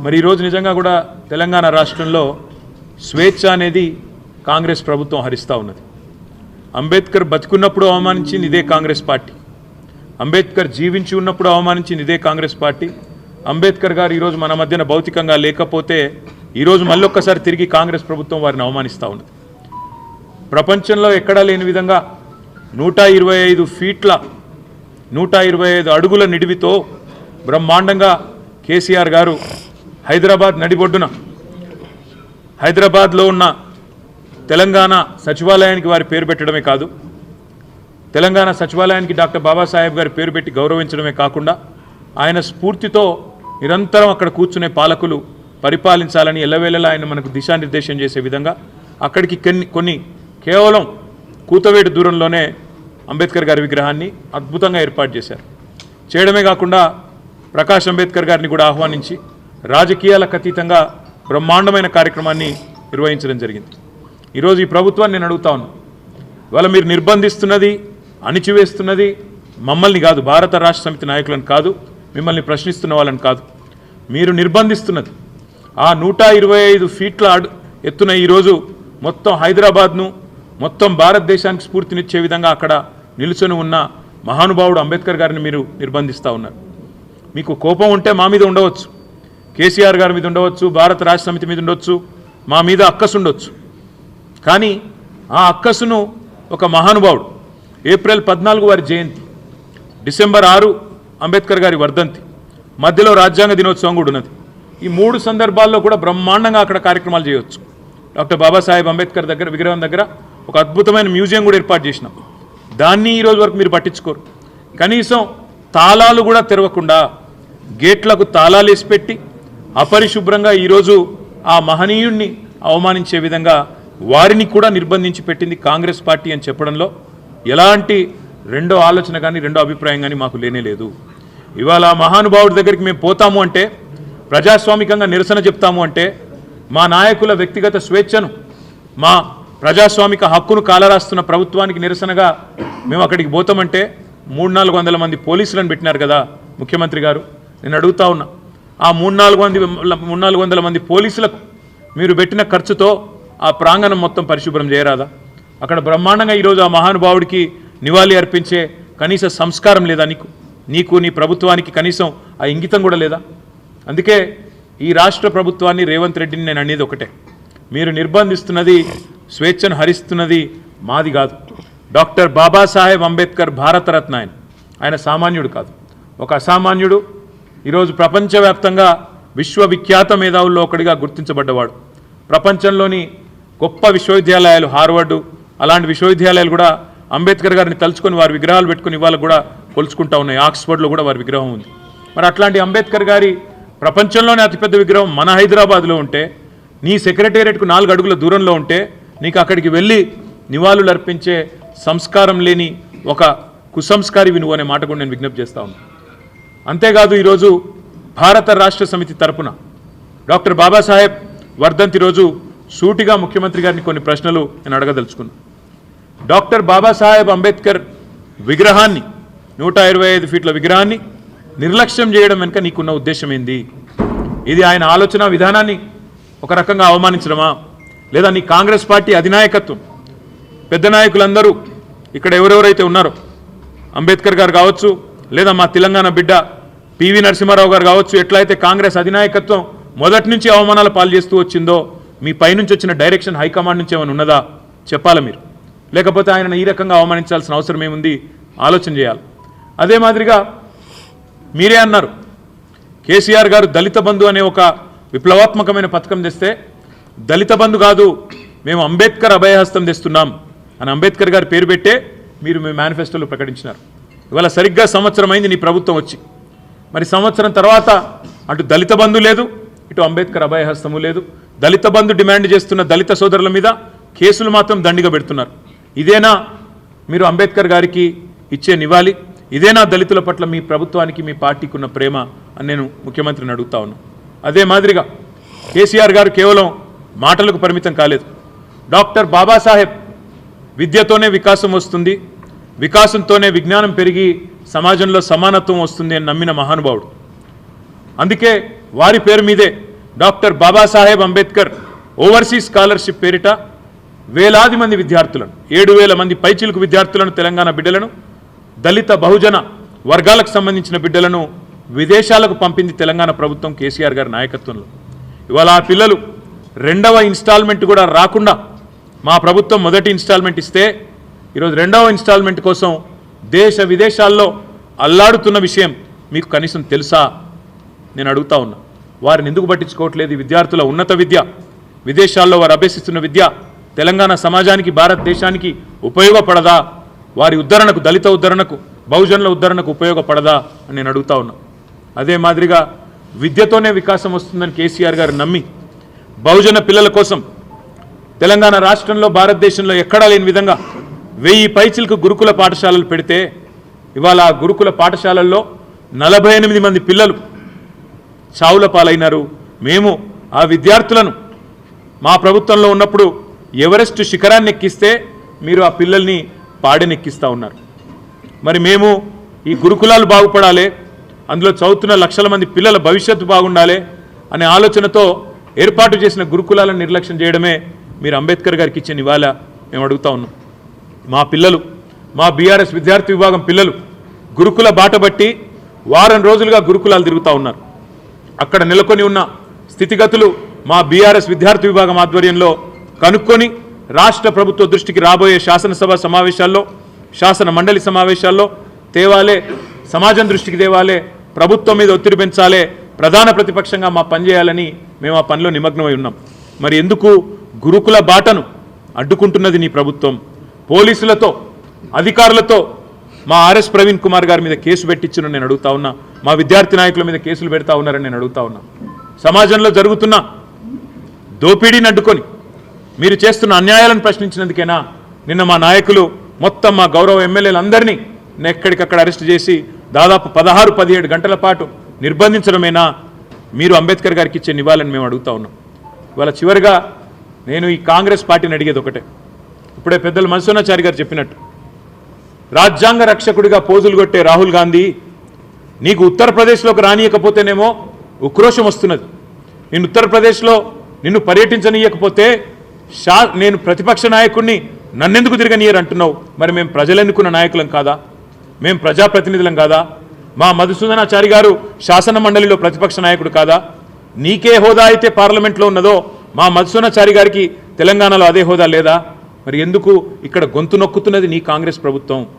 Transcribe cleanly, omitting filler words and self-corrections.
మరి ఈరోజు నిజంగా కూడా తెలంగాణ రాష్ట్రంలో స్వేచ్ఛ అనేది కాంగ్రెస్ ప్రభుత్వం హరిస్తూ ఉన్నది. అంబేద్కర్ బతికున్నప్పుడు అవమానించింది ఇదే కాంగ్రెస్ పార్టీ. అంబేద్కర్ జీవించి ఉన్నప్పుడు అవమానించింది ఇదే కాంగ్రెస్ పార్టీ. అంబేద్కర్ గారు ఈరోజు మన మధ్యన భౌతికంగా లేకపోతే ఈరోజు మళ్ళొక్కసారి తిరిగి కాంగ్రెస్ ప్రభుత్వం వారిని అవమానిస్తూ ఉన్నది. ప్రపంచంలో ఎక్కడా లేని విధంగా 125 ఫీట్ల 125 అడుగుల నిడివితో బ్రహ్మాండంగా కేసీఆర్ గారు హైదరాబాద్ నడిబొడ్డున హైదరాబాద్లో ఉన్న తెలంగాణ సచివాలయానికి వారి పేరు పెట్టడమే కాదు, తెలంగాణ సచివాలయానికి డాక్టర్ బాబాసాహెబ్ గారి పేరు పెట్టి గౌరవించడమే కాకుండా ఆయన స్ఫూర్తితో నిరంతరం అక్కడ కూర్చునే పాలకులు పరిపాలించాలని ఎల్లవేళలా ఆయన మనకు దిశానిర్దేశం చేసే విధంగా అక్కడికి కొన్ని కేవలం కూతవేటు దూరంలోనే అంబేద్కర్ గారి విగ్రహాన్ని అద్భుతంగా ఏర్పాటు చేశారు. చేయడమే కాకుండా ప్రకాష్ అంబేద్కర్ గారిని కూడా ఆహ్వానించి రాజకీయాలకు అతీతంగా బ్రహ్మాండమైన కార్యక్రమాన్ని నిర్వహించడం జరిగింది. ఈరోజు ఈ ప్రభుత్వాన్ని నేను అడుగుతా ఉన్నాను, ఇవాళ మీరు నిర్బంధిస్తున్నది, అణిచివేస్తున్నది మమ్మల్ని కాదు, భారత రాష్ట్ర సమితి నాయకులను కాదు, మిమ్మల్ని ప్రశ్నిస్తున్న వాళ్ళని కాదు, మీరు నిర్బంధిస్తున్నది ఆ 125 ఫీట్ల ఎత్తున ఈరోజు మొత్తం హైదరాబాద్ను మొత్తం భారతదేశానికి స్ఫూర్తినిచ్చే విధంగా అక్కడ నిలుచొని ఉన్న మహానుభావుడు అంబేద్కర్ గారిని మీరు నిర్బంధిస్తూ ఉన్నారు. మీకు కోపం ఉంటే మా మీద ఉండవచ్చు, కేసీఆర్ గారి మీద ఉండవచ్చు, భారత రాష్ట్ర సమితి మీద ఉండొచ్చు, మా మీద అక్కసు ఉండొచ్చు. కానీ ఆ అక్కసును ఒక మహానుభావుడు ఏప్రిల్ 14 వారి జయంతి, డిసెంబర్ 6 అంబేద్కర్ గారి వర్ధంతి, మధ్యలో రాజ్యాంగ దినోత్సవం కూడా ఉన్నది. ఈ 3 సందర్భాల్లో కూడా బ్రహ్మాండంగా అక్కడ కార్యక్రమాలు చేయవచ్చు. డాక్టర్ బాబాసాహెబ్ అంబేద్కర్ దగ్గర విగ్రహం దగ్గర ఒక అద్భుతమైన మ్యూజియం కూడా ఏర్పాటు చేసినాం. దాన్ని ఈరోజు వరకు మీరు పట్టించుకోరు. కనీసం తాళాలు కూడా తెరవకుండా గేట్లకు తాళాలు వేసి పెట్టి అపరిశుభ్రంగా ఈరోజు ఆ మహనీయుణ్ణి అవమానించే విధంగా వారిని కూడా నిర్బంధించి పెట్టింది కాంగ్రెస్ పార్టీ అని చెప్పడంలో ఎలాంటి రెండో ఆలోచన కానీ రెండో అభిప్రాయం కానీ మాకు లేనేలేదు. ఇవాళ మహానుభావుడి దగ్గరికి మేము పోతాము అంటే, ప్రజాస్వామికంగా నిరసన చెప్తాము అంటే, మా నాయకుల వ్యక్తిగత స్వేచ్ఛను, మా ప్రజాస్వామిక హక్కును కాలరాస్తున్న ప్రభుత్వానికి నిరసనగా మేము అక్కడికి పోతామంటే 300-400 మంది పోలీసులను పెట్టినారు కదా ముఖ్యమంత్రి గారు. నేను అడుగుతా ఉన్నా, ఆ 300-400 మంది పోలీసులకు మీరు పెట్టిన ఖర్చుతో ఆ ప్రాంగణం మొత్తం పరిశుభ్రం చేయరాదా? అక్కడ బ్రహ్మాండంగా ఈరోజు ఆ మహానుభావుడికి నివాళి అర్పించే కనీస సంస్కారం లేదా నీకు నీ ప్రభుత్వానికి కనీసం ఆ ఇంగితం కూడా లేదా? అందుకే ఈ రాష్ట్ర ప్రభుత్వాన్ని, రేవంత్ రెడ్డిని నేను అనేది ఒకటే, మీరు నిర్బంధిస్తున్నది, స్వేచ్ఛను హరిస్తున్నది మాది కాదు. డాక్టర్ బాబాసాహెబ్ అంబేద్కర్ భారతరత్న ఆయన సామాన్యుడు కాదు, ఒక అసామాన్యుడు. ఈరోజు ప్రపంచవ్యాప్తంగా విశ్వవిఖ్యాత మేధావుల్లో ఒకటిగా గుర్తించబడ్డవాడు. ప్రపంచంలోని గొప్ప విశ్వవిద్యాలయాలు, హార్వర్డు అలాంటి విశ్వవిద్యాలయాలు కూడా అంబేద్కర్ గారిని తలుచుకొని వారి విగ్రహాలు పెట్టుకుని ఇవాళ కూడా కొలుచుకుంటా ఉన్నాయి. ఆక్స్ఫర్డ్లో కూడా వారి విగ్రహం ఉంది. మరి అట్లాంటి అంబేద్కర్ గారి ప్రపంచంలోనే అతిపెద్ద విగ్రహం మన హైదరాబాద్లో ఉంటే, నీ సెక్రటేరియట్కు 4 అడుగుల దూరంలో ఉంటే, నీకు అక్కడికి వెళ్ళి నివాళులు అర్పించే సంస్కారం లేని ఒక కుసంస్కారి నువ్వు అనే మాట కూడా నేను విజ్ఞప్తి చేస్తా ఉన్నాను. అంతేకాదు ఈరోజు భారత రాష్ట్ర సమితి తరపున డాక్టర్ బాబాసాహెబ్ వర్ధంతి రోజు సూటిగా ముఖ్యమంత్రి గారిని కొన్ని ప్రశ్నలు నేను అడగదలుచుకున్నాను. డాక్టర్ బాబాసాహెబ్ అంబేద్కర్ విగ్రహాన్ని, 125 ఫీట్ల విగ్రహాన్ని నిర్లక్ష్యం చేయడం వెనుక నీకున్న ఉద్దేశం ఏంది? ఇది ఆయన ఆలోచన విధానాన్ని ఒక రకంగా అవమానించడమా, లేదా నీ కాంగ్రెస్ పార్టీ అధినాయకత్వం, పెద్ద నాయకులందరూ ఇక్కడ ఎవరెవరైతే ఉన్నారో, అంబేద్కర్ గారు కావచ్చు, లేదా మా తెలంగాణ బిడ్డ పివి నరసింహారావు గారు కావచ్చు, ఎట్లయితే కాంగ్రెస్ అధినాయకత్వం మొదటి నుంచి అవమానాల పాలు చేస్తూ వచ్చిందో, మీ పైనుంచి వచ్చిన డైరెక్షన్ హైకమాండ్ నుంచి ఏమైనా ఉన్నదా చెప్పాలా మీరు? లేకపోతే ఆయనను ఈ రకంగా అవమానించాల్సిన అవసరం ఏముంది? ఆలోచన చేయాలి. అదే మాదిరిగా మీరే అన్నారు, కేసీఆర్ గారు దళిత బంధు అనే ఒక విప్లవాత్మకమైన పథకం తెస్తే, దళిత బంధు కాదు మేము అంబేద్కర్ అభయహస్తం తెస్తున్నాం అని అంబేద్కర్ గారి పేరు పెట్టే మీరు మీ మేనిఫెస్టోలో ప్రకటించినారు. ఇవాళ సరిగ్గా సంవత్సరం అయింది నీ ప్రభుత్వం వచ్చి. మరి సంవత్సరం తర్వాత అటు దళిత బంధు లేదు, ఇటు అంబేద్కర్ అభయహస్తము లేదు. దళిత బంధు డిమాండ్ చేస్తున్న దళిత సోదరుల మీద కేసులు మాత్రం దండిగా పెడుతున్నారు. ఇదేనా మీరు అంబేద్కర్ గారికి ఇచ్చే నివాళి? ఇదేనా దళితుల పట్ల మీ ప్రభుత్వానికి, మీ పార్టీకి ఉన్న ప్రేమ అని నేను ముఖ్యమంత్రిని అడుగుతా ఉన్నాను. అదే మాదిరిగా కేసీఆర్ గారు కేవలం మాటలకు పరిమితం కాలేదు. డాక్టర్ బాబాసాహెబ్ విద్యతోనే వికాసం వస్తుంది, వికాసంతోనే విజ్ఞానం పెరిగి సమాజంలో సమానత్వం వస్తుంది అని నమ్మిన మహానుభావుడు. అందుకే వారి పేరు మీదే doctor Babasaheb Ambedkar overseas scholarship పేరిట వేలాది మంది విద్యార్థులను 7,000 మంది పైచిలుకు విద్యార్థులను తెలంగాణ బిడ్డలను దళిత బహుజన వర్గాలకు సంబంధించిన బిడ్డలను విదేశాలకు పంపింది తెలంగాణ ప్రభుత్వం కేసీఆర్ గారి నాయకత్వంలో. ఇవాళ ఆ పిల్లలు రెండవ ఇన్స్టాల్మెంట్ కూడా రాకుండా మా ప్రభుత్వం మొదటి ఇన్స్టాల్మెంట్ ఇస్తే ఈరోజు రెండవ ఇన్స్టాల్మెంట్ కోసం దేశ విదేశాల్లో అల్లాడుతున్న విషయం మీకు కనీసం తెలుసా? నేను అడుగుతా ఉన్నా. వారిని ఎందుకు పట్టించుకోవట్లేదు? విద్యార్థుల ఉన్నత విద్య, విదేశాల్లో వారు అభ్యసిస్తున్న విద్య తెలంగాణ సమాజానికి భారతదేశానికి ఉపయోగపడదా? వారి ఉద్ధరణకు, దళిత ఉద్ధరణకు, బహుజనుల ఉద్ధరణకు ఉపయోగపడదా అని నేను అడుగుతా ఉన్నా. అదే మాదిరిగా విద్యతోనే వికాసం వస్తుందని కేసీఆర్ గారు నమ్మి బహుజన పిల్లల కోసం తెలంగాణ రాష్ట్రంలో భారతదేశంలో ఎక్కడా లేని విధంగా 1000 పైచిలకు గురుకుల పాఠశాలలు పెడితే ఇవాళ ఆ గురుకుల పాఠశాలల్లో 48 మంది పిల్లలు చావుల పాలైనారు. మేము ఆ విద్యార్థులను మా ప్రభుత్వంలో ఉన్నప్పుడు ఎవరెస్ట్ శిఖరాన్ని ఎక్కిస్తే మీరు ఆ పిల్లల్ని పాడెనెక్కిస్తూ ఉన్నారు. మరి మేము ఈ గురుకులాలు బాగుపడాలి, అందులో చదువుతున్న లక్షల మంది పిల్లల భవిష్యత్తు బాగుండాలి అనే ఆలోచనతో ఏర్పాటు చేసిన గురుకులాలను నిర్లక్ష్యం చేయడమే మీరు అంబేద్కర్ గారికి ఇచ్చే నివాళ మేము అడుగుతా ఉన్నాం. మా పిల్లలు, మా బీఆర్ఎస్ విద్యార్థి విభాగం పిల్లలు గురుకుల బాట బట్టి వారం రోజులుగా గురుకులాలు తిరుగుతూ ఉన్నారు. అక్కడ నెలకొని ఉన్న స్థితిగతులు మా బీఆర్ఎస్ విద్యార్థి విభాగం ఆధ్వర్యంలో కనుక్కొని రాష్ట్ర ప్రభుత్వ దృష్టికి రాబోయే శాసనసభ సమావేశాల్లో, శాసన మండలి సమావేశాల్లో తేవాలే, సమాజం దృష్టికి తేవాలే, ప్రభుత్వం మీద ఒత్తిడి పెంచాలే, ప్రధాన ప్రతిపక్షంగా మా పనిచేయాలని మేము ఆ పనిలో నిమగ్నమై ఉన్నాం. మరి ఎందుకు గురుకుల బాటను అడ్డుకుంటున్నది నీ ప్రభుత్వం? పోలీసులతో, అధికారులతో మా ఆర్ఎస్ ప్రవీణ్ కుమార్ గారి మీద కేసు పెట్టించును నేను అడుగుతా ఉన్నా. మా విద్యార్థి నాయకుల మీద కేసులు పెడతా ఉన్నారని నేను అడుగుతా ఉన్నా. సమాజంలో జరుగుతున్న దోపిడీని అడ్డుకొని మీరు చేస్తున్న అన్యాయాలను ప్రశ్నించినందుకేనా నిన్న మా నాయకులు మొత్తం మా గౌరవ ఎమ్మెల్యేలందరినీ ఎక్కడికక్కడ అరెస్ట్ చేసి దాదాపు 16-17 గంటల పాటు నిర్బంధించడమేనా మీరు అంబేద్కర్ గారికి ఇచ్చే నివాళని మేము అడుగుతా ఉన్నాం. ఇవాళ చివరిగా నేను ఈ కాంగ్రెస్ పార్టీని అడిగేది ఒకటే. ఇప్పుడే పెద్దలు మధుసూదనాచారి గారు చెప్పినట్టు రాజ్యాంగ రక్షకుడిగా పోజులు కొట్టే రాహుల్ గాంధీ నీకు ఉత్తరప్రదేశ్లోకి రానియకపోతేనేమో ఉక్రోషం వస్తున్నది. నేను ఉత్తరప్రదేశ్లో నిన్ను పర్యటించనీయకపోతే నేను ప్రతిపక్ష నాయకుడిని నన్నెందుకు తిరగనీయరు అంటున్నావు. మరి మేము ప్రజలు ఎన్నుకున్న నాయకులం కాదా? మేము ప్రజాప్రతినిధులం కాదా? మా మధుసూదనాచారి గారు శాసన మండలిలో ప్రతిపక్ష నాయకుడు కాదా? నీకే హోదా అయితే పార్లమెంట్లో ఉన్నదో మా మధుసూదనాచారి గారికి తెలంగాణలో అదే హోదా లేదా? మరి ఎందుకు ఇక్కడ గొంతు నొక్కుతున్నది నీ కాంగ్రెస్ ప్రభుత్వం?